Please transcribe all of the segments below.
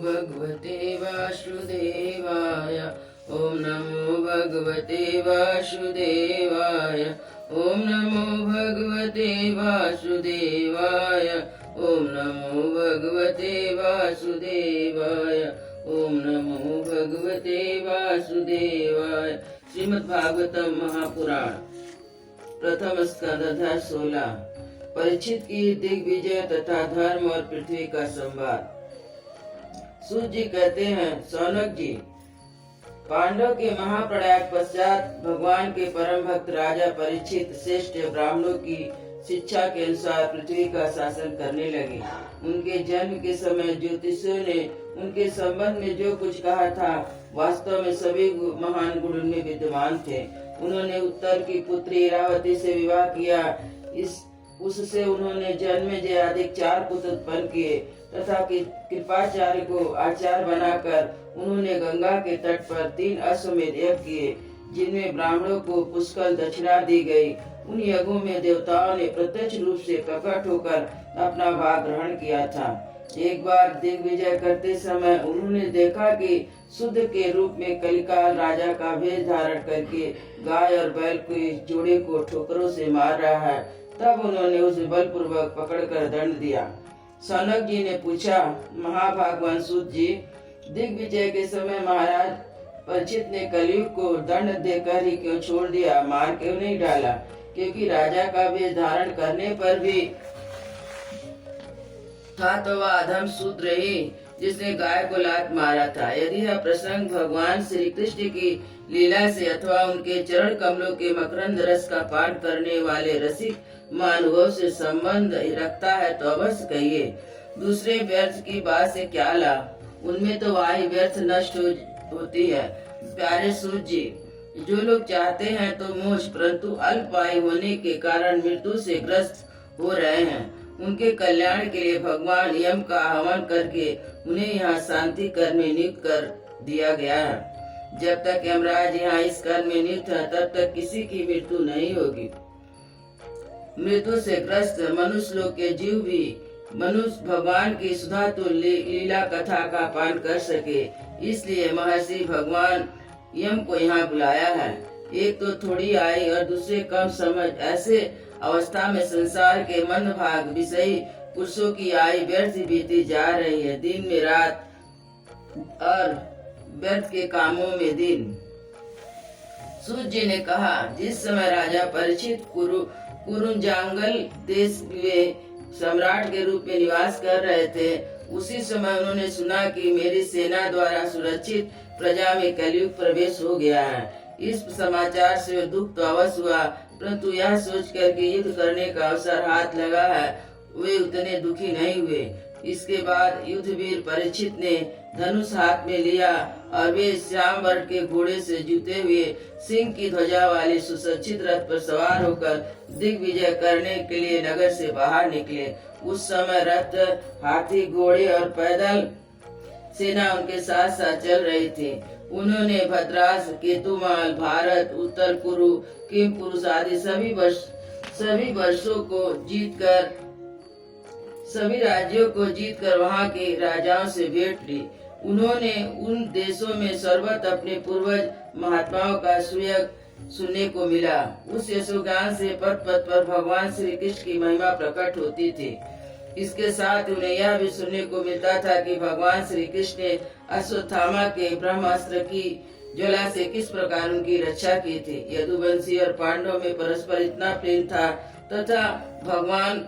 भगवते वासुदेवाय। ओम नमो भगवते वासुदेवाय। ओम नमो भगवते वासुदेवाय। ओम नमो भगवते वासुदेवाय। ओम नमो भगवते वासुदेवाय। श्रीमद्भागवतम महापुराण प्रथम स्कंद अध्याय 16। परीक्षित की दिग्विजय तथा धर्म और पृथ्वी का संवाद। सूत जी कहते हैं, सौनक जी, पांडव के महाप्रयाग पश्चात भगवान के परम भक्त राजा परीक्षित श्रेष्ठ ब्राह्मणों की शिक्षा के अनुसार पृथ्वी का शासन करने लगे। उनके जन्म के समय ज्योतिषियों ने उनके संबंध में जो कुछ कहा था, वास्तव में सभी महान गुण उनमें विद्यमान थे। उन्होंने उत्तर की पुत्री इरावती से विवाह किया। उससे उन्होंने जन्मेजय आदि 4 पुत्र उत्पन्न किए तथा कृपाचार्य को आचार्य बनाकर उन्होंने गंगा के तट पर 3 अश्वमेध यज्ञ किए, जिनमें ब्राह्मणों को पुष्कल दक्षिणा दी गई। उन यज्ञों में देवताओं ने प्रत्यक्ष रूप से प्रकट होकर अपना भाग ग्रहण किया था। एक बार दिग्विजय करते समय उन्होंने देखा कि शुद्ध के रूप में कलिकाल राजा का वेश धारण करके गाय और बैल के जोड़े को ठोकरों से मार रहा है। तब उन्होंने उसे बलपूर्वक पकड़कर दंड दिया। सौनक जी ने पूछा, महाभागवान सूत जी, दिग्विजय के समय महाराज परीक्षित ने कलयुग को दंड देकर ही क्यों छोड़ दिया, मार क्यों नहीं डाला? क्योंकि राजा का वेश धारण करने पर भी था तो वह अधम शूद्र ही जिसने गाय को लात मारा था। यदि यह प्रसंग भगवान श्री कृष्ण की लीला से अथवा उनके चरण कमलों के मकरंद रस का पान करने वाले रसिक मानवों से संबंध रखता है तो अवश्य कहिए। दूसरे व्यर्थ की बात से क्या लाभ, उनमें तो वायु व्यर्थ नष्ट होती है। प्यारे सूत जी, जो लोग चाहते हैं तो मोक्ष, परंतु अल्प आयु होने के कारण मृत्यु से ग्रस्त हो रहे हैं, उनके कल्याण के लिए भगवान यम का हवन करके उन्हें यहाँ शांति कर्म में नियुक्त कर दिया गया है। जब तक यमराज यहाँ इस कर्म में नियुक्त है, तब तक किसी की मृत्यु नहीं होगी। मृत्यु से ग्रस्त मनुष्य लोग के जीव भी मनुष्य भगवान की सुधा तो लीला कथा का पान कर सके, इसलिए महर्षि भगवान यम को यहाँ बुलाया है। एक तो थोड़ी आयु और दूसरे कम समझ, ऐसे अवस्था में संसार के मन भाग विषयी पुरुषों की आयु व्यर्थ बीती जा रही है। दिन में रात और व्यर्थ के कामों में दिन। सूत जी ने कहा, जिस समय राजा परीक्षित कुरुंजांगल देश में सम्राट के रूप में निवास कर रहे थे, उसी समय उन्होंने सुना कि मेरी सेना द्वारा सुरक्षित प्रजा में कलयुग प्रवेश हो गया है। इस समाचार से दुख तो अवश्य हुआ, परंतु यह सोचकर कि युद्ध करने का अवसर हाथ लगा है, वे उतने दुखी नहीं हुए। इसके बाद युद्धवीर परीक्षित ने धनुष हाथ में लिया और वे श्याम वर्ण के घोड़े से जुते हुए सिंह की ध्वजा वाले सुसज्जित रथ पर सवार होकर दिग्विजय करने के लिए नगर से बाहर निकले। उस समय रथ, हाथी, घोड़े और पैदल सेना उनके साथ साथ चल रही थी। उन्होंने भद्रास, केतुमाल, भारत, उत्तर कुरु, किम पुरुष आदि सभी वर्षों को जीतकर सभी राज्यों को जीतकर वहां के राजाओं से भेंट ली। उन्होंने उन देशों में सर्वत्र अपने पूर्वज महात्माओं का सुयज्ञ सुनने को मिला। उस यशोगान से पथ पथ पर भगवान श्री कृष्ण की महिमा प्रकट होती थी। इसके साथ उन्हें यह भी सुनने को मिलता था कि भगवान श्री कृष्ण ने अश्वत्थामा के ब्रह्मास्त्र की ज्वाला से किस प्रकार उनकी रक्षा की थी। यदुवंशी और पांडवों में परस्पर इतना प्रेम था तथा भगवान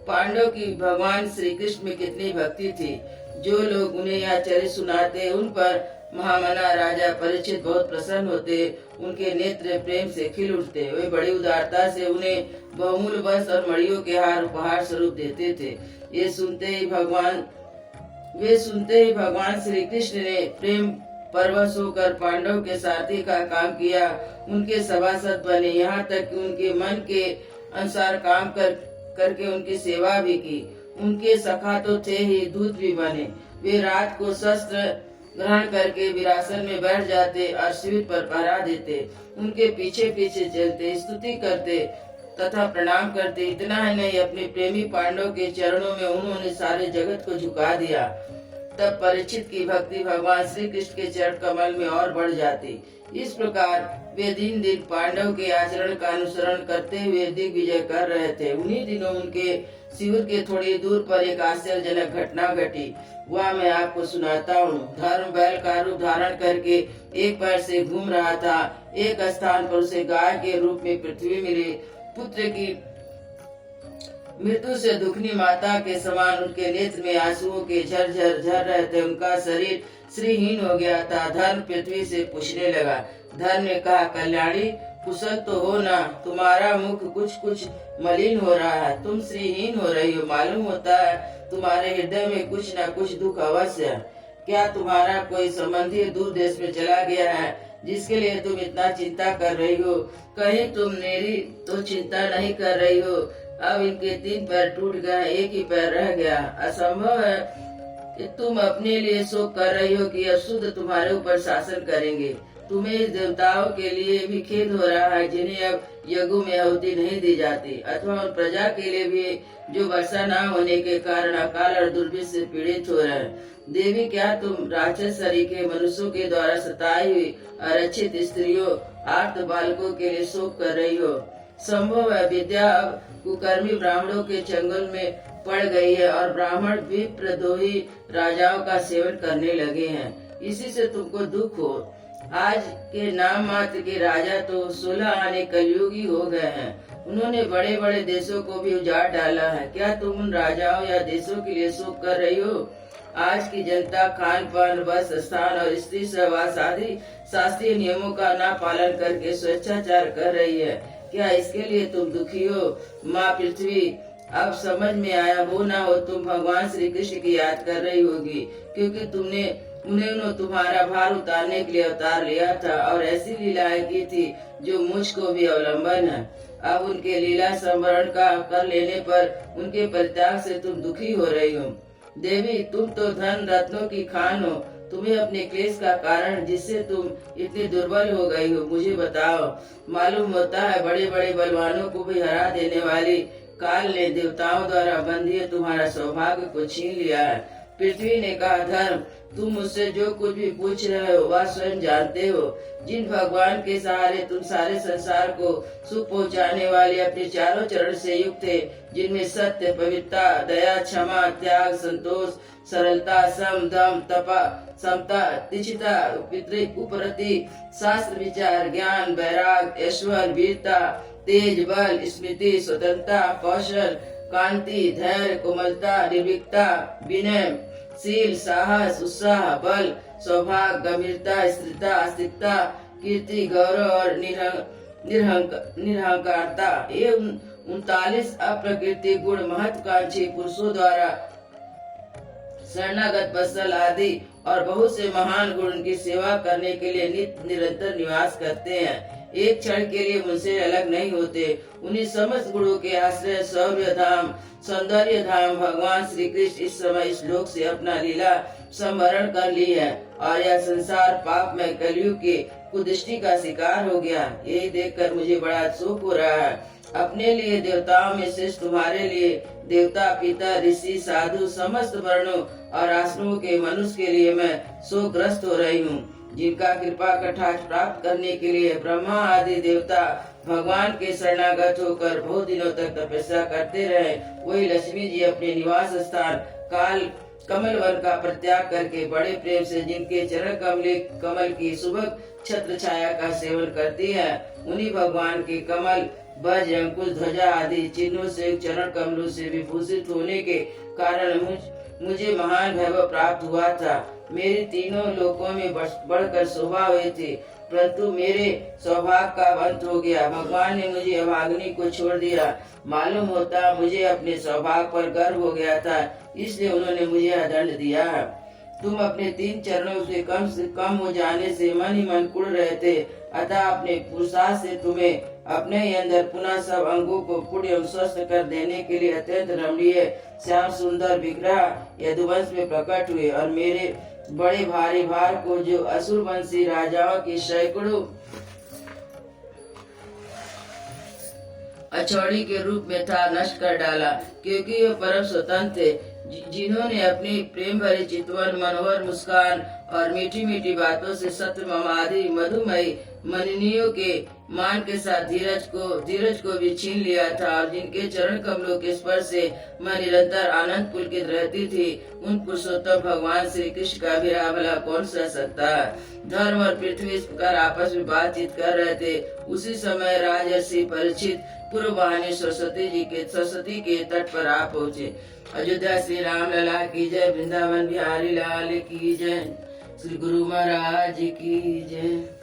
पांडव की भगवान श्री कृष्ण में कितनी भक्ति थी। जो लोग उन्हें यह चरित्र सुनाते, उन पर महामना राजा परीक्षित बहुत प्रसन्न होते। उनके नेत्र प्रेम से खिल उठते। वे बड़ी उदारता से उन्हें बहुमूल्य वस्त्र और मणियों के हार उपहार स्वरूप देते थे। वे सुनते ही भगवान श्री कृष्ण ने प्रेम परवश होकर पांडव के सारथी का काम किया, उनके सभासद बने। यहाँ तक कि उनके मन के अनुसार काम करके उनकी सेवा भी की। उनके सखा तो थे ही, दूत भी बने। वे रात को शस्त्र ग्रहण करके विरासन में बैठ जाते और शिविर पर पहरा देते। उनके पीछे पीछे चलते, स्तुति करते तथा प्रणाम करते। इतना ही नहीं, अपने प्रेमी पांडव के चरणों में उन्होंने सारे जगत को झुका दिया। तब परीक्षित की भक्ति भगवान श्री कृष्ण के चरण कमल में और बढ़ जाती। इस प्रकार वे दिन दिन पांडव के आचरण का अनुसरण करते हुए दिग्विजय कर रहे थे। उन्हीं दिनों उनके शिविर के थोड़ी दूर पर एक आश्चर्यजनक घटना घटी। वह मैं आपको सुनाता हूँ। धर्म बैल का रूप धारण करके एक पैर से घूम रहा था। एक स्थान पर उसे गाय के रूप में पृथ्वी मिली। पुत्र की मृत्यु से दुखनी माता के समान उनके नेत्र में आंसुओं के झरझर झर रहे थे। उनका शरीर श्रीहीन हो गया था। धर्म पृथ्वी से पूछने लगा। धर्म ने कहा, कल्याणी, कुशल तो हो ना? तुम्हारा मुख कुछ कुछ मलिन हो रहा है, तुम श्रीहीन हो रही हो। मालूम होता है तुम्हारे हृदय में कुछ न कुछ दुख अवश्य है। क्या तुम्हारा कोई संबंधी दूर देश में चला गया है जिसके लिए तुम इतना चिंता कर रही हो? कहीं तुम मेरी तो चिंता नहीं कर रही हो? अब इनके 3 पैर टूट गए, एक ही पैर रह गया। असंभव है कि तुम अपने लिए शोक कर रही हो कि अशुद्ध तुम्हारे ऊपर शासन करेंगे। तुम्हें इस देवताओं के लिए भी खेद हो रहा है जिन्हें अब यज्ञों में आहुति नहीं दी जाती, अथवा उन प्रजा के लिए भी जो वर्षा न होने के कारण अकाल और दुर्भिक्ष से पीड़ित हो रहे हैं। देवी, क्या तुम राक्षस सरीखे मनुष्यों के द्वारा सताई हुई अरक्षित स्त्रियों, आर्त बालकों के लिए शोक कर रही हो? संभव है विद्या अब कुकर्मी ब्राह्मणों के चंगुल में पड़ गई है और ब्राह्मण विप्रद्रोही राजाओं का सेवन करने लगे हैं। इसी से तुमको दुख हो। आज के नाम मात्र के राजा तो 16 आने कलयुगी हो गए हैं। उन्होंने बड़े बड़े देशों को भी उजाड़ डाला है। क्या तुम उन राजाओं या देशों के लिए शोक कर रही हो? आज की जनता खान पान, बस स्थान और स्त्री सहवास आदि शास्त्रीय नियमों का न पालन करके स्वेच्छाचार कर रही है। क्या इसके लिए तुम दुखी हो? माँ पृथ्वी, अब समझ में आया, हो ना हो तुम भगवान श्री कृष्ण की याद कर रही होगी, क्योंकि उन्होंने तुम्हारा भार उतारने के लिए अवतार लिया था और ऐसी लीलाएं की थी जो मुझको भी अवलंबन है। अब उनके लीला संवरण का कर लेने पर उनके परित्याग से तुम दुखी हो रही हो। देवी, तुम तो धन रत्नों की खान हो। तुम्हें अपने क्लेश का कारण जिससे तुम इतनी दुर्बल हो गई हो मुझे बताओ। मालूम होता है बड़े बड़े बलवानों को भी हरा देने वाली काल ने देवताओं द्वारा बंधिए तुम्हारा सौभाग्य को छीन लिया है। पृथ्वी ने कहा, धर्म, तुम मुझसे जो कुछ भी पूछ रहे हो वह स्वयं जानते हो। जिन भगवान के सहारे तुम सारे संसार को सुख पहुँचाने वाले अपने चारों चरण से युक्त थे, जिनमें सत्य, पवित्रता, दया, क्षमा, त्याग, संतोष, सरलता, सम, दम, तपा, समता, तिचिता, उपरति, शास्त्र विचार, ज्ञान, वैराग, ऐश्वर्य, वीरता, तेज, बल, स्मृति, स्वतंत्रता, कौशल, कांति, धैर्य, कोमलता, निर्भीकता, विनय, शील, साहस, उत्साह, बल, सौभाग्य, गंभीरता, स्थिरता, अस्तिकता, कीर्ति, गौरव और निरहंकारता, ये 39 अप्रकृति गुण महत्वाकांक्षी पुरुषों द्वारा शरणागत वत्सल आदि और बहुत से महान गुण उनकी सेवा करने के लिए नित्य निरंतर निवास करते हैं। एक क्षण के लिए उनसे अलग नहीं होते। उन्हीं समस्त गुणों के आश्रय शौर्य धाम, सौंदर्य धाम भगवान श्री कृष्ण इस समय इस लोक से अपना लीला संवरण कर ली है और यह संसार पाप में कलयुग के कुदृष्टि का शिकार हो गया। यही देखकर मुझे बड़ा शोक हो रहा है। अपने लिए देवताओं में श्रेष्ठ तुम्हारे लिए देवता, पिता, ऋषि, साधु, समस्त वर्णों और आश्रमों के मनुष्य के लिए मैं शोकग्रस्त हो रही हूँ। जिनका कृपा कटाक्ष प्राप्त करने के लिए ब्रह्मा आदि देवता भगवान के शरणागत होकर बहुत दिनों तक तपस्या करते रहे, वही लक्ष्मी जी अपने निवास स्थान काल कमल वन का परित्याग करके बड़े प्रेम से जिनके चरण कमल की सुबह छत्र छाया का सेवन करती है, उन्हीं भगवान के कमल, वज्र, अंकुश, ध्वजा आदि चिन्हों से चरण कमलों से विभूषित होने के कारण मुझे महान वैभव प्राप्त हुआ था। मेरे तीनों लोकों में बढ़कर शोभा हुई थी, परंतु मेरे सौभाग्य का अंत हो गया। भगवान ने मुझे अभाग्नि को छोड़ दिया। मालूम होता मुझे अपने सौभाग्य पर गर्व हो गया था, इसलिए उन्होंने मुझे दंड दिया। तुम अपने 3 चरणों से कम हो जाने से मन ही मन कुढ़ रहे थे, अतः अपने पुरुषार्थ से तुम्हें अपने ही अंदर पुनः सब अंगों को पुण्य एवं स्वस्थ कर देने के लिए अत्यंत रमणीय श्याम सुंदर विग्रह यदुवंश में प्रकट हुए और मेरे बड़े भारी भार को जो असुर वंशी राजाओं की सैकड़ों अछौड़ी के रूप में था नष्ट कर डाला, क्योंकि वे परम स्वतंत्र थे, जिन्होंने अपनी प्रेम भरी चितवन, मनोहर मुस्कान और मीठी मीठी बातों से सत्य ममादि मधुमयी मननियों के मान के साथ धीरज को भी छीन लिया था, और जिनके चरण कमलों के स्पर्श से मैं निरंतर आनंद पुलकित रहती थी, उन पुरुषोत्तम भगवान श्री कृष्ण का विरह भला कौन सह सकता है। धर्म और पृथ्वी इस प्रकार आपस में बातचीत कर रहे थे। उसी समय राजर्षि परीक्षित पूर्व वाहिनी सरस्वती के तट पर आ पहुँचे। अयोध्या श्री राम लला की जय, वृंदावन बिहारी लाल की जय, श्री गुरु महाराज की जय।